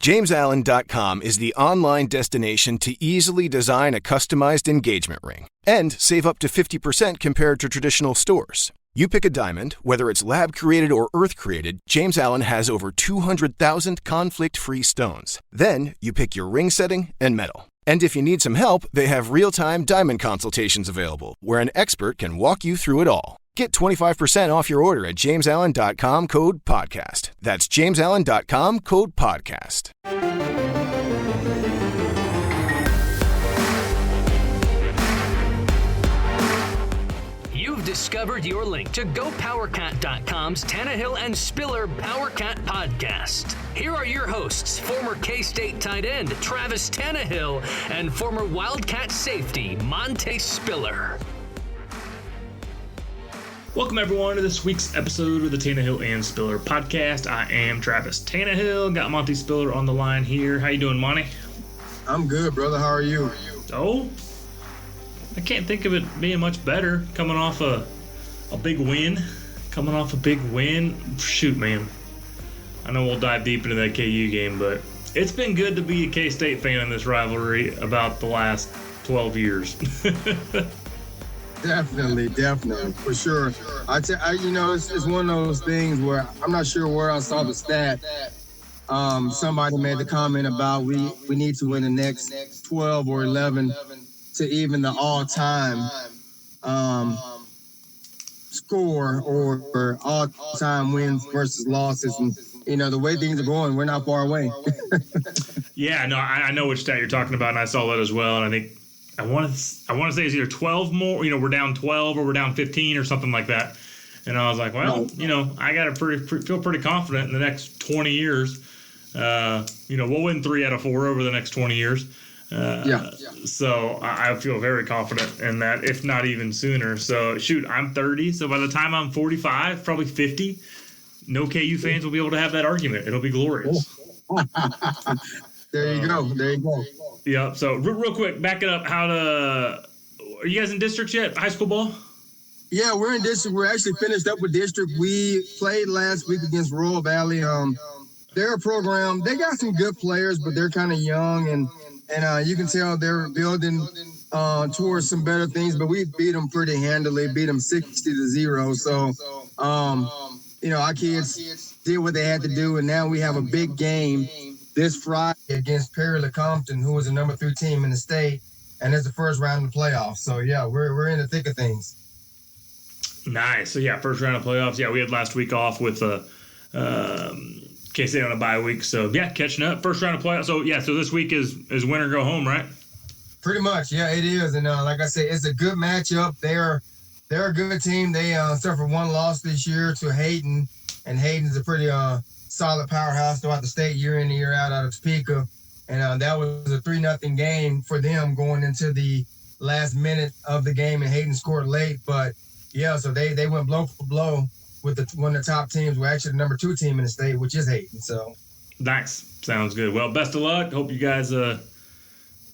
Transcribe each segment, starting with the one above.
JamesAllen.com is the online destination to easily design a customized engagement ring and save up to 50% compared to traditional stores. You pick a diamond, whether it's lab-created or earth-created, James Allen has over 200,000 conflict-free stones. Then you pick your ring setting and metal. And if you need some help, they have real-time diamond consultations available, where an expert can walk you through it all. Get 25% off your order at JamesAllen.com, code podcast. That's JamesAllen.com, code podcast. You've discovered your link to GoPowercat.com's Tannahill and Spiller Powercat Podcast. Here are your hosts, former K-State tight end Travis Tannahill and former Wildcat safety Monte Spiller. Welcome, everyone, to this week's episode of the Tannahill and Spiller Podcast. I am Travis Tannahill. Got Monte Spiller on the line here. How you doing, Monte? I'm good, brother. How are you? Oh, I can't think of it being much better. Coming off a big win. Shoot, man. I know we'll dive deep into that KU game, but it's been good to be a K-State fan in this rivalry about the last 12 years. Definitely, for sure. It's one of those things where I'm not sure where I saw the stat. Somebody made the comment about we need to win the next 12 or 11 to even the all-time score or all-time wins versus losses. And, the way things are going, we're not far away. Yeah, no, I know which stat you're talking about, and I saw that as well. And I think I want to say it's either 12 more, we're down 12 or we're down 15 or something like that. And I was like, well, I got to feel pretty confident in the next 20 years. We'll win 3 out of 4 over the next 20 years. So I feel very confident in that, if not even sooner. So, shoot, I'm 30. So by the time I'm 45, probably 50, no KU fans will be able to have that argument. It'll be glorious. There you go. Yeah. So real quick, back it up. Are you guys in districts yet? High school ball? Yeah, we're in district. We're actually finished up with district. We played last week against Royal Valley. They're a program. They got some good players, but they're kind of young, and you can tell they're building towards some better things. But we beat them pretty handily. Beat them 60-0. So, our kids did what they had to do, and now we have a big game this Friday against Perry Lecompton, who is the number 3 team in the state, and it's the first round of the playoffs. So, yeah, we're in the thick of things. Nice. So, yeah, first round of playoffs. Yeah, we had last week off with K-State on a bye week. So, yeah, catching up. First round of playoffs. So, yeah, so this week is win or go home, right? Pretty much, yeah, it is. And like I said, it's a good matchup. They're a good team. They suffered one loss this year to Hayden, and Hayden's a pretty solid powerhouse throughout the state year in and year out of Topeka. And that was a 3-0 game for them going into the last minute of the game, and Hayden scored late. But, yeah, so they went blow for blow with one of the top teams. We're actually the number 2 team in the state, which is Hayden. So nice. Sounds good. Well, best of luck. Hope you guys go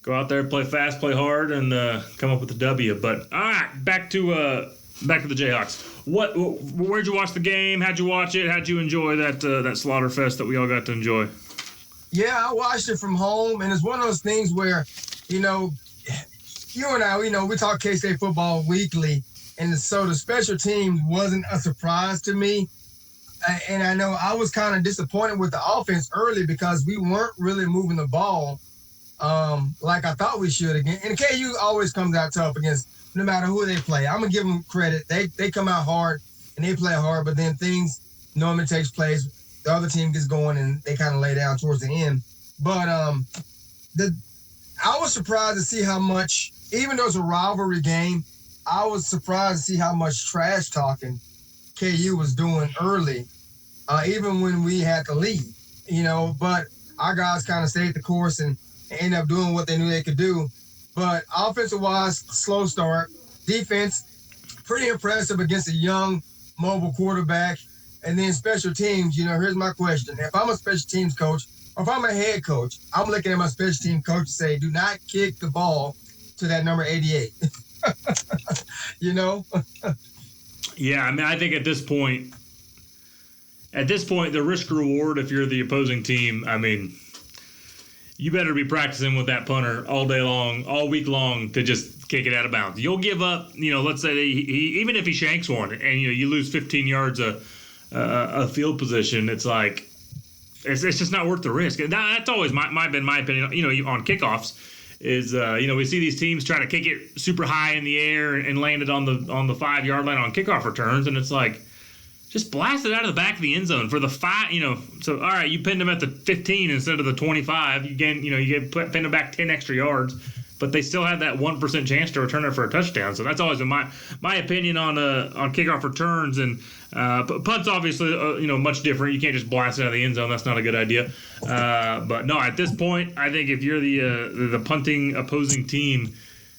out there, play fast, play hard, and come up with a W. But, all right, back to the Jayhawks. Where'd you watch the game? How'd you watch it? How'd you enjoy that slaughter fest that we all got to enjoy? Yeah, I watched it from home, and it's one of those things where, you and I, we talk K-State football weekly, and so the special team wasn't a surprise to me. And I know I was kind of disappointed with the offense early because we weren't really moving the ball like I thought we should again. And KU always comes out tough against no matter who they play. I'm going to give them credit. They come out hard and they play hard, but then things normally takes place. The other team gets going and they kind of lay down towards the end. But I was surprised to see how much, even though it's a rivalry game, I was surprised to see how much trash talking KU was doing early, even when we had the lead, but our guys kind of stayed the course and ended up doing what they knew they could do. But offensive-wise, slow start. Defense, pretty impressive against a young, mobile quarterback. And then special teams, here's my question. If I'm a special teams coach, or if I'm a head coach, I'm looking at my special team coach and say, do not kick the ball to that number 88. Yeah, I mean, I think at this point, the risk reward, if you're the opposing team, I mean, you better be practicing with that punter all day long, all week long, to just kick it out of bounds. You'll give up, let's say he even if he shanks one and you lose 15 yards a field position, it's like it's just not worth the risk. And that's always been my opinion. On kickoffs is we see these teams try to kick it super high in the air and land it on the 5-yard line on kickoff returns, and it's like, just blast it out of the back of the end zone for the 5. So all right, you pinned them at the 15 instead of the 25. You get pinned them back 10 extra yards, but they still have that 1% chance to return it for a touchdown. So that's always been my opinion on kickoff returns. And punts, obviously, much different. You can't just blast it out of the end zone. That's not a good idea. But no, at this point, I think if you're the punting opposing team,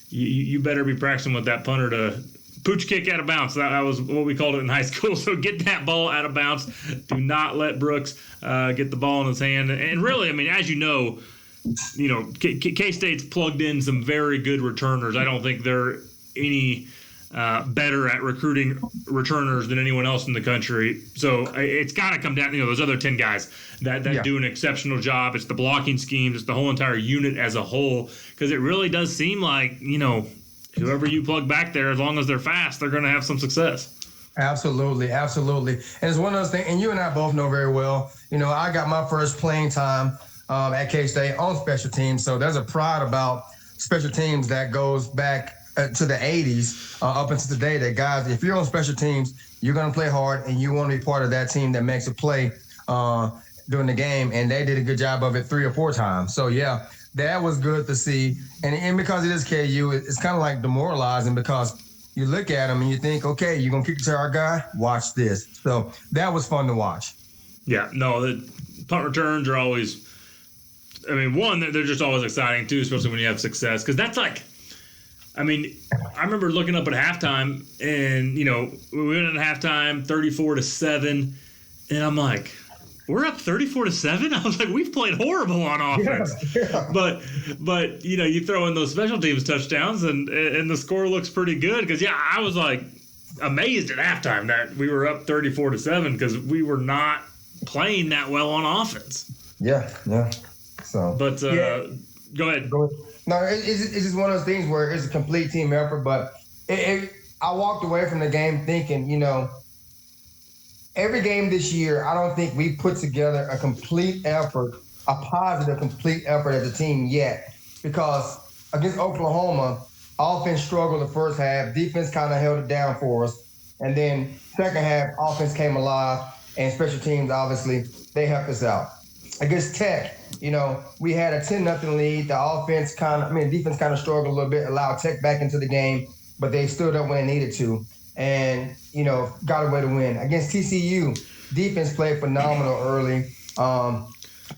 you better be practicing with that punter to pooch kick out of bounds. That was what we called it in high school. So get that ball out of bounds. Do not let Brooks get the ball in his hand. And really, I mean, as you know, K-State's plugged in some very good returners. I don't think they're any better at recruiting returners than anyone else in the country. So it's got to come down, those other 10 guys that do an exceptional job. It's the blocking schemes. It's the whole entire unit as a whole, because it really does seem like, whoever you plug back there, as long as they're fast, they're going to have some success. Absolutely. And it's one of those things, and you and I both know very well, I got my first playing time at K-State on special teams. So there's a pride about special teams that goes back to the 80s up until today, that guys, if you're on special teams, you're going to play hard and you want to be part of that team that makes a play during the game. And they did a good job of it 3 or 4 times. So, yeah, that was good to see. And because it is KU, it's kind of like demoralizing, because you look at them and you think, okay, you're going to kick it to our guy? Watch this. So that was fun to watch. Yeah, no, the punt returns are always, one, they're just always exciting too, especially when you have success. Because that's like, I remember looking up at halftime and, we went at halftime 34-7. And I'm like, we're up 34-7? I was like, we've played horrible on offense. Yeah. But you throw in those special teams touchdowns and the score looks pretty good. Because, I was like amazed at halftime that we were up 34-7 because we were not playing that well on offense. Yeah. So, but go ahead. No, it's just one of those things where it's a complete team effort. But I walked away from the game thinking, every game this year, I don't think we put together a complete effort, a positive complete effort as a team yet. Because against Oklahoma, offense struggled the first half, defense kind of held it down for us. And then second half, offense came alive, and special teams, obviously, they helped us out. Against Tech, we had a 10-0 lead. The defense kind of struggled a little bit, allowed Tech back into the game, but they stood up when they needed to. And, got a way to win. Against TCU, defense played phenomenal early,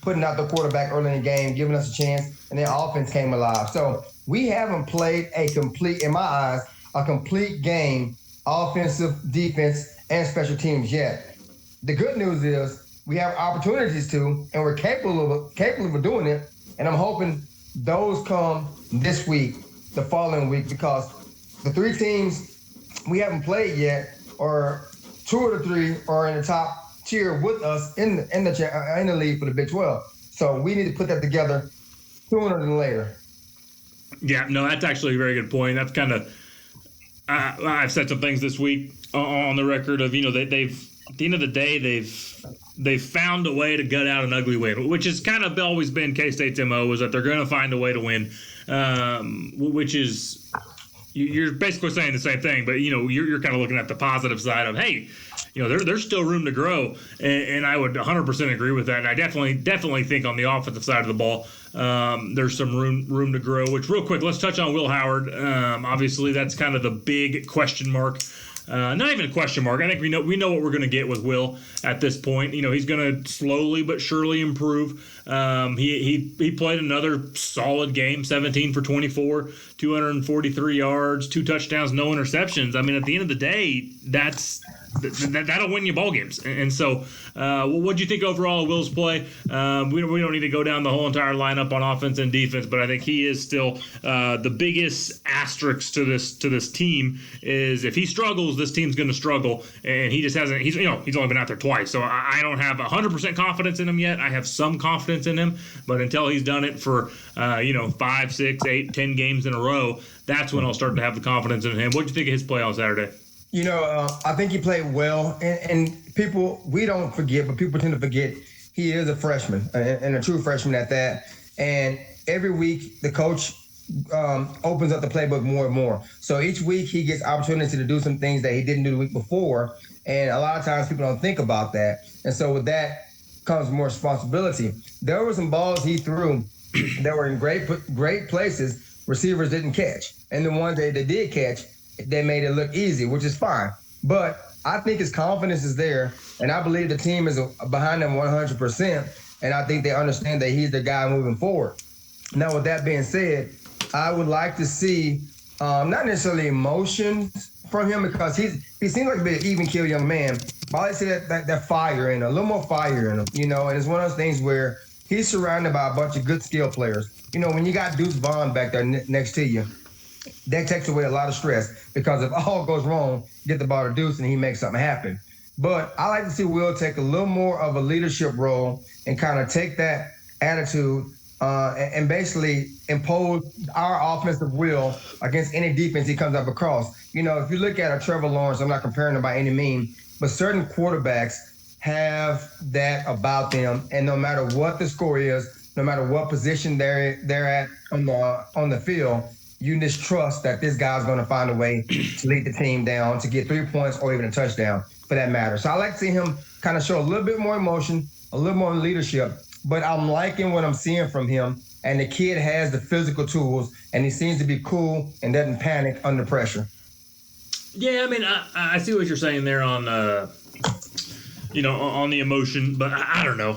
putting out the quarterback early in the game, giving us a chance, and then offense came alive. So we haven't played in my eyes, a complete game, offensive, defense, and special teams yet. The good news is we have opportunities to, and we're capable of doing it, and I'm hoping those come this week, the following week, because the 3 teams we haven't played yet, or 2 of the 3 are in the top tier with us in the league for the Big 12. So we need to put that together sooner than later. Yeah, no, that's actually a very good point. That's kind of I've said some things this week on the record of they've at the end of the day they've found a way to gut out an ugly win, which has kind of always been K-State's MO, is that they're going to find a way to win, which is. You're basically saying the same thing, but you're kind of looking at the positive side of, hey, there's still room to grow, and I would 100% agree with that. And I definitely think on the offensive side of the ball, there's some room to grow. Which, real quick, let's touch on Will Howard. Obviously, that's kind of the big question mark. Not even a question mark. I think we know what we're going to get with Will at this point. He's going to slowly but surely improve. He played another solid game, 17 for 24, 243 yards, 2 touchdowns, no interceptions. At the end of the day, that's that'll win you ball games. And so, what do you think overall of Will's play? We don't need to go down the whole entire lineup on offense and defense, but I think he is still the biggest asterisk to this team. Is if he struggles, this team's going to struggle, and he just hasn't. He's only been out there twice, so I don't have 100% confidence in him yet. I have some confidence in him, but until he's done it for 5, 6, 8, 10 games in a row, that's when I'll start to have the confidence in him. What do you think of his play on Saturday? I think he played well, and people, we don't forget, but people tend to forget he is a freshman, and a true freshman at that. And every week, the coach opens up the playbook more and more. So each week, he gets opportunity to do some things that he didn't do the week before, and a lot of times people don't think about that. And so with that comes more responsibility. There were some balls he threw that were in great places, receivers didn't catch. And the ones that they did catch, they made it look easy, which is fine. But I think his confidence is there, and I believe the team is behind him 100%, and I think they understand that he's the guy moving forward. Now, with that being said, I would like to see not necessarily emotions from him, because he seems like a bit even-keeled young man, but I like to see that fire in him, a little more fire in him, and it's one of those things where he's surrounded by a bunch of good skill players. When you got Deuce Vaughn back there next to you, that takes away a lot of stress, because if all goes wrong, get the ball to Deuce and he makes something happen. But I like to see Will take a little more of a leadership role and kind of take that attitude and basically impose our offensive will against any defense he comes up across. If you look at a Trevor Lawrence, I'm not comparing him by any means, but certain quarterbacks have that about them, and no matter what the score is, no matter what position they're at on the field, you just trust that this guy's going to find a way to lead the team down to get 3 points or even a touchdown for that matter. So I like to see him kind of show a little bit more emotion, a little more leadership, but I'm liking what I'm seeing from him. And the kid has the physical tools, and he seems to be cool and doesn't panic under pressure. Yeah, I mean, I see what you're saying there on, on the emotion, but I don't know.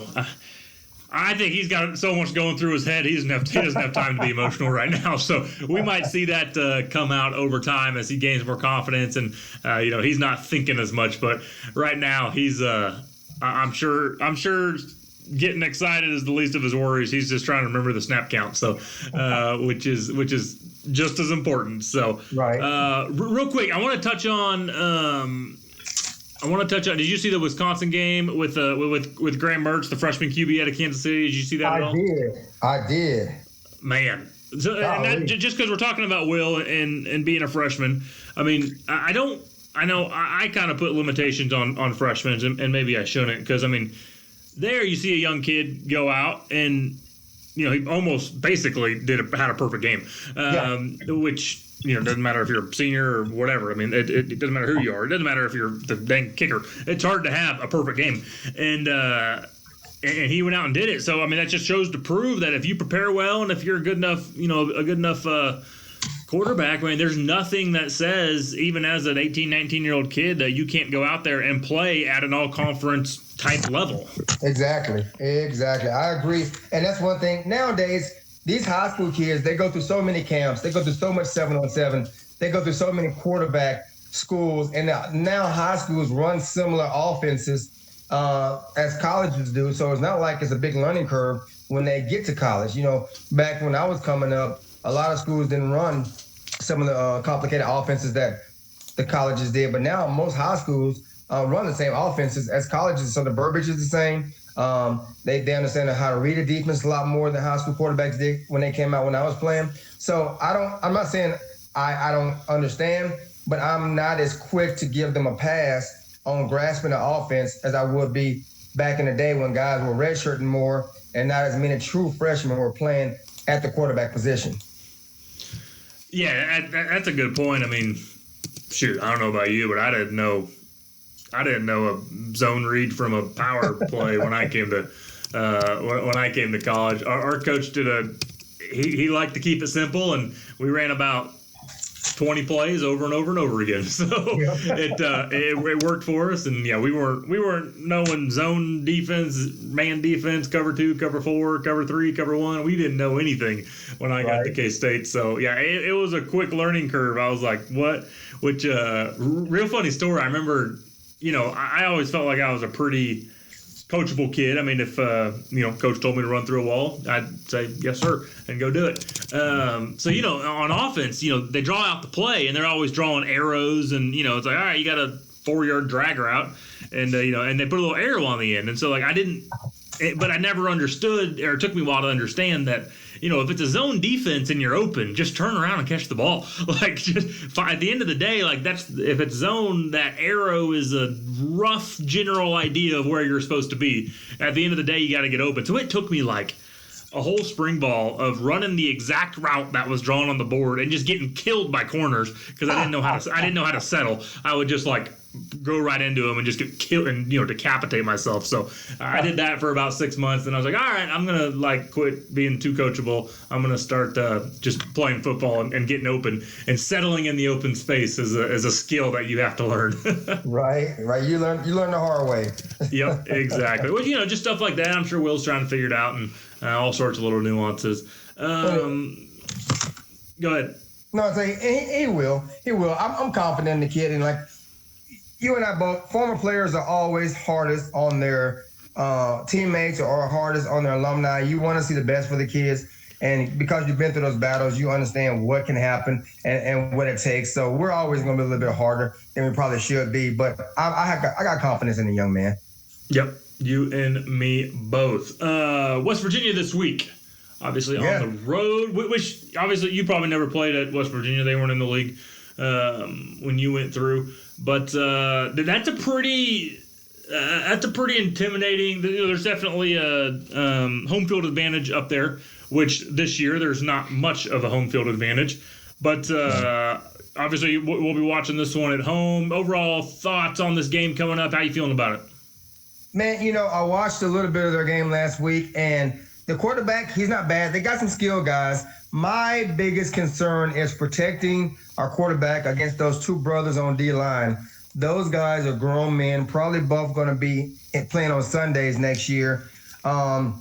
I think he's got so much going through his head. He doesn't have time to be emotional right now. So we might see that come out over time as he gains more confidence, and he's not thinking as much. But right now, he's I'm sure getting excited is the least of his worries. He's just trying to remember the snap count. So which is just as important. So right. Real quick, I want to touch on. Did you see the Wisconsin game with Graham Mertz, the freshman QB out of Kansas City? Did you see that at all? I did. Man. So, and that, just because we're talking about Will and being a freshman, I mean, I kind of put limitations on freshmen, and maybe I shouldn't, because, I mean, there you see a young kid go out and, he almost basically had a perfect game, which – doesn't matter if you're a senior or whatever. I mean, it doesn't matter who you are. It doesn't matter if you're the dang kicker. It's hard to have a perfect game. And he went out and did it. So, I mean, that just shows to prove that if you prepare well and if you're a good enough quarterback, I mean, there's nothing that says, even as an 18, 19-year-old kid, that you can't go out there and play at an all-conference type level. Exactly. I agree. And that's one thing. Nowadays, these high school kids, they go through so many camps. They go through so much 7-on-7. They go through so many quarterback schools. And now high schools run similar offenses as colleges do. So it's not like it's a big learning curve when they get to college. Back when I was coming up, a lot of schools didn't run some of the complicated offenses that the colleges did. But now most high schools run the same offenses as colleges. So the verbiage is the same. They understand how to read a defense a lot more than high school quarterbacks did when they came out when I was playing. So I'm not saying I don't understand, but I'm not as quick to give them a pass on grasping the offense as I would be back in the day when guys were redshirting more and not as many true freshmen were playing at the quarterback position. Yeah, that's a good point. I mean, shoot, I don't know about you, but I didn't know a zone read from a power play when I came to college. Our coach he liked to keep it simple, and we ran about 20 plays over and over and over again. So it worked for us, and we weren't knowing zone defense, man defense, cover 2, cover 4, cover 3, cover 1. We didn't know anything when I got to K-State. So it was a quick learning curve. I was like, what? Which real funny story. I remember I always felt like I was a pretty coachable kid. I mean, if coach told me to run through a wall, I'd say yes sir and go do it. On offense, they draw out the play and they're always drawing arrows, and it's like, all right, you got a 4-yard drag route, and and they put a little arrow on the end, and so like but I never understood, or it took me a while to understand that, if it's a zone defense and you're open, just turn around and catch the ball. Like, just at the end of the day, like, if it's zone, that arrow is a rough general idea of where you're supposed to be. At the end of the day, you got to get open. So it took me like a whole spring ball of running the exact route that was drawn on the board and just getting killed by corners because I didn't know how to settle. I would just like go right into them and just get killed and decapitate myself. So I did that for about 6 months, and I was like, all right, I'm gonna like quit being too coachable. I'm gonna start just playing football and getting open, and settling in the open space is a skill that you have to learn. Right. You learn the hard way. Yep, exactly. Well, just stuff like that. I'm sure Will's trying to figure it out, and all sorts of little nuances. Go ahead. No, I'm saying he will. He will. I'm confident in the kid, and like, you and I both, former players are always hardest on their teammates or hardest on their alumni. You want to see the best for the kids. And because you've been through those battles, you understand what can happen and what it takes. So we're always going to be a little bit harder than we probably should be. But I got confidence in the young man. Yep, you and me both. West Virginia this week, obviously on the road, which obviously you probably never played at West Virginia. They weren't in the league when you went through. But that's a pretty intimidating. There's definitely a home field advantage up there, which this year there's not much of a home field advantage. But obviously we'll be watching this one at home. Overall thoughts on this game coming up? How you feeling about it? Man, I watched a little bit of their game last week, and the quarterback, he's not bad. They got some skill guys. My biggest concern is protecting our quarterback against those two brothers on D-line. Those guys are grown men, probably both going to be playing on Sundays next year. I'm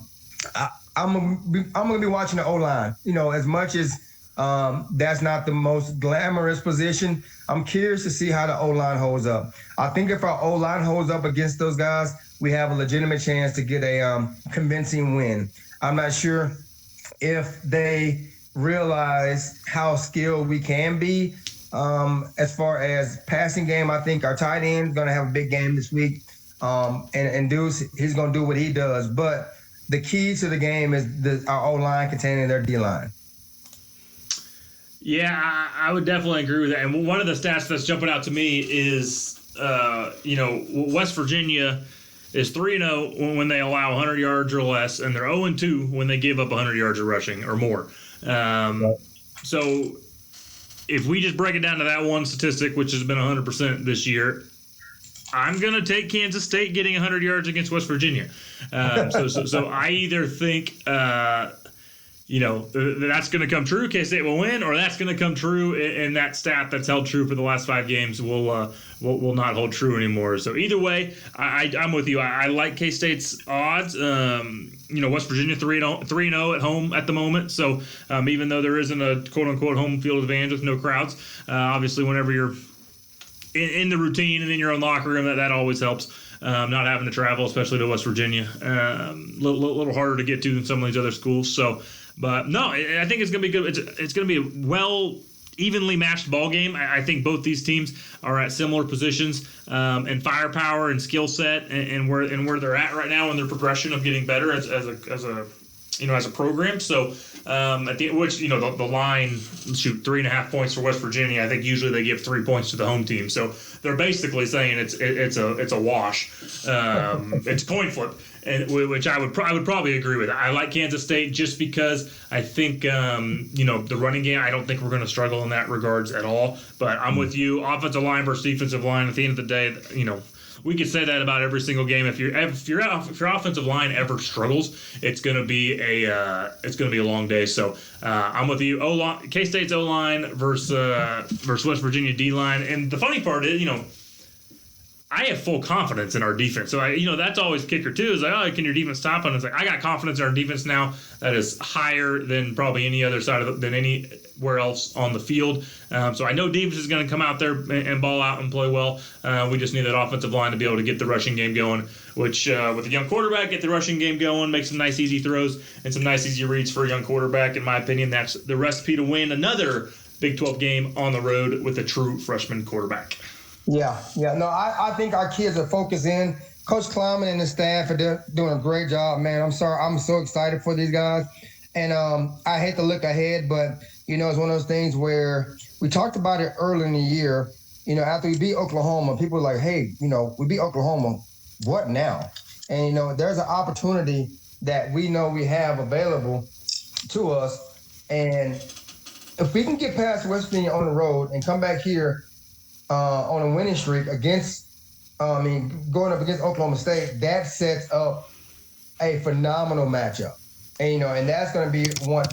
going to be watching the O-line. As much as that's not the most glamorous position, I'm curious to see how the O-line holds up. I think if our O-line holds up against those guys, we have a legitimate chance to get a convincing win. I'm not sure if they realize how skilled we can be. As far as passing game, I think our tight end is going to have a big game this week. And Deuce, he's going to do what he does. But the key to the game is our O-line containing their D-line. Yeah, I would definitely agree with that. And one of the stats that's jumping out to me is, West Virginia is 3-0 when they allow 100 yards or less, and they're 0-2 when they give up 100 yards of rushing or more. So if we just break it down to that one statistic, which has been 100% this year, I'm going to take Kansas State getting 100 yards against West Virginia. So I either think, that's going to come true, K-State will win, or that's going to come true, and that stat that's held true for the last 5 games will not hold true anymore. So either way, I'm with you. I like K-State's odds. West Virginia 3-0 at home at the moment. So even though there isn't a quote-unquote home field advantage with no crowds, obviously whenever you're in the routine and in your own locker room, that always helps. Not having to travel, especially to West Virginia. Little harder to get to than some of these other schools. So, but no, I think it's going to be good. It's going to be a evenly matched ball game. I think both these teams are at similar positions and firepower and skill set and where they're at right now in their progression of getting better as a program. So the line, 3.5 points for West Virginia. I think usually they give 3 points to the home team. So they're basically saying it's a wash. It's a coin flip, and which I would probably agree with. I like Kansas State just because I think the running game. I don't think we're going to struggle in that regards at all. But I'm with you. Offensive line versus defensive line. At the end of the day, we could say that about every single game. If your offensive line ever struggles, it's going to be a long day. So I'm with you. K-State's O-line versus West Virginia D-line. And the funny part is, I have full confidence in our defense. So, that's always kicker, too, is like, oh, can your defense stop? And it's like, I got confidence in our defense now that is higher than probably any other side than anywhere else on the field. So I know defense is going to come out there and ball out and play well. We just need that offensive line to be able to get the rushing game going, which with a young quarterback, get the rushing game going, make some nice, easy throws and some nice, easy reads for a young quarterback. In my opinion, that's the recipe to win another Big 12 game on the road with a true freshman quarterback. Yeah. No, I think our kids are focused in. Coach Kleiman and the staff are doing a great job, man. I'm so excited for these guys. And I hate to look ahead, but, it's one of those things where we talked about it early in the year. After we beat Oklahoma, people were like, hey, we beat Oklahoma. What now? And, there's an opportunity that we know we have available to us. And if we can get past West Virginia on the road and come back here on a winning streak going up against Oklahoma State, that sets up a phenomenal matchup. And, and that's going to be one.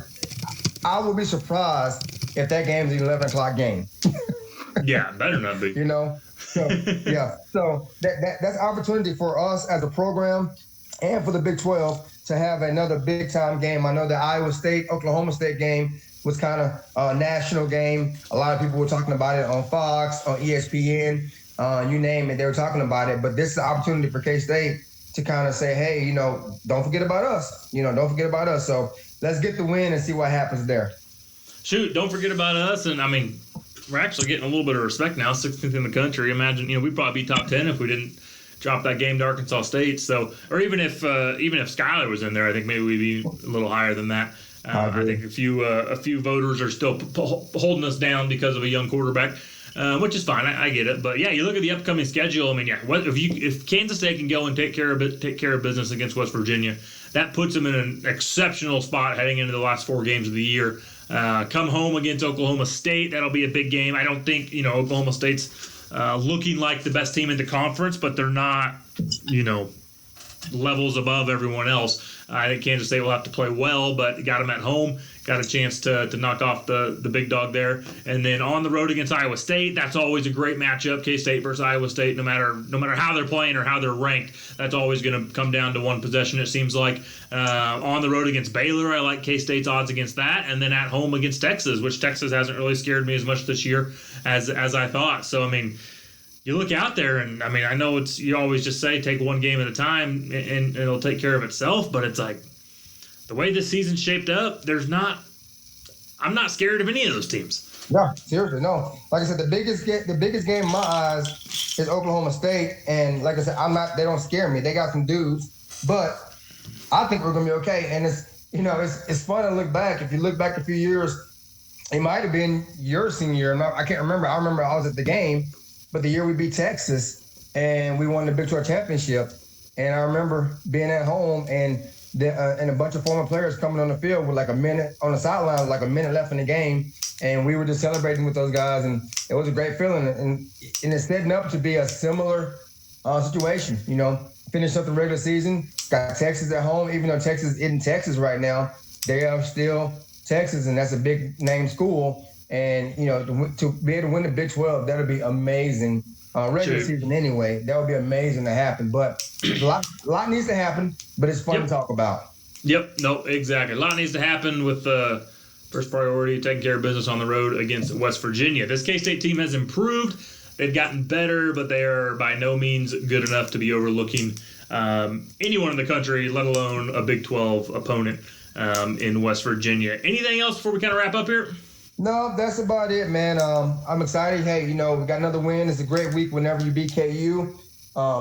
I would be surprised if that game is an 11 o'clock game. Yeah, better not be. So, yeah. So that's opportunity for us as a program and for the Big 12 to have another big-time game. I know the Iowa State-Oklahoma State game was kind of a national game. A lot of people were talking about it on Fox, on ESPN, you name it. They were talking about it. But this is an opportunity for K-State to kind of say, hey, don't forget about us. Don't forget about us. So let's get the win and see what happens there. Shoot, don't forget about us. And, we're actually getting a little bit of respect now, 16th in the country. Imagine, we'd probably be top 10 if we didn't drop that game to Arkansas State. So, or even if Skyler was in there, I think maybe we'd be a little higher than that. I think a few voters are still holding us down because of a young quarterback, which is fine. I get it. But yeah, you look at the upcoming schedule. If Kansas State can go and take care of business against West Virginia, that puts them in an exceptional spot heading into the last 4 games of the year. Come home against Oklahoma State, that'll be a big game. I don't think Oklahoma State's looking like the best team in the conference, but they're not levels above everyone else. I think Kansas State will have to play well, but got them at home, got a chance to knock off the big dog there. And then on the road against Iowa State, that's always a great matchup. K-State versus Iowa State, no matter how they're playing or how they're ranked, that's always going to come down to one possession, it seems like. On the road against Baylor, I like K-State's odds against that. And then at home against Texas, which Texas hasn't really scared me as much this year as I thought. So, you look out there, and I know you always just say take one game at a time, and it'll take care of itself. But it's like the way this season's shaped up. I'm not scared of any of those teams. No, seriously, no. Like I said, the biggest game in my eyes is Oklahoma State, and like I said, They don't scare me. They got some dudes, but I think we're gonna be okay. And it's fun to look back. If you look back a few years, it might have been your senior year. I can't remember. I remember I was at the game. But the year we beat Texas and we won the Big 12 championship, and I remember being at home and a bunch of former players coming on the field with like a minute on the sideline, like a minute left in the game, and we were just celebrating with those guys, and it was a great feeling. And it's setting up to be a similar situation. Finish up the regular season, got Texas at home, even though Texas isn't Texas right now, they are still Texas, and that's a big name school. And, to be able to win the Big 12, that'll be amazing. Regular season anyway, that would be amazing to happen. But a lot needs to happen, but it's fun to talk about. Yep, no, exactly. A lot needs to happen with first priority, taking care of business on the road against West Virginia. This K-State team has improved. They've gotten better, but they are by no means good enough to be overlooking anyone in the country, let alone a Big 12 opponent in West Virginia. Anything else before we kind of wrap up here? No, that's about it, man. I'm excited. Hey, we got another win. It's a great week whenever you beat KU.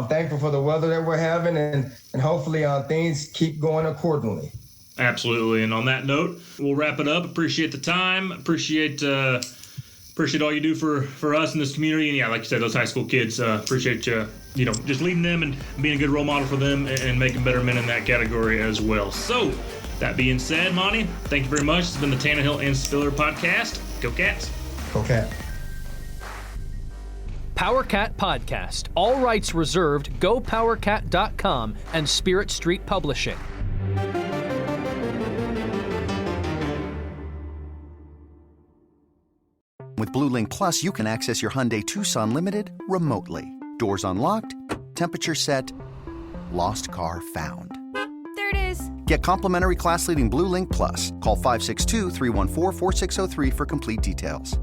Thankful for the weather that we're having, and hopefully things keep going accordingly. Absolutely. And on that note, we'll wrap it up. Appreciate the time. Appreciate all you do for us in this community. And yeah, like you said, those high school kids, appreciate you, just leading them and being a good role model for them and making better men in that category as well. So, that being said, Monty, thank you very much. This has been the Tannahill and Spiller Podcast. Go Cats. Go Cat. Powercat Podcast. All rights reserved. GoPowercat.com and Spirit Street Publishing. With Blue Link Plus, you can access your Hyundai Tucson Limited remotely. Doors unlocked, temperature set, lost car found. There it is. Get complimentary class-leading Blue Link Plus. Call 562-314-4603 for complete details.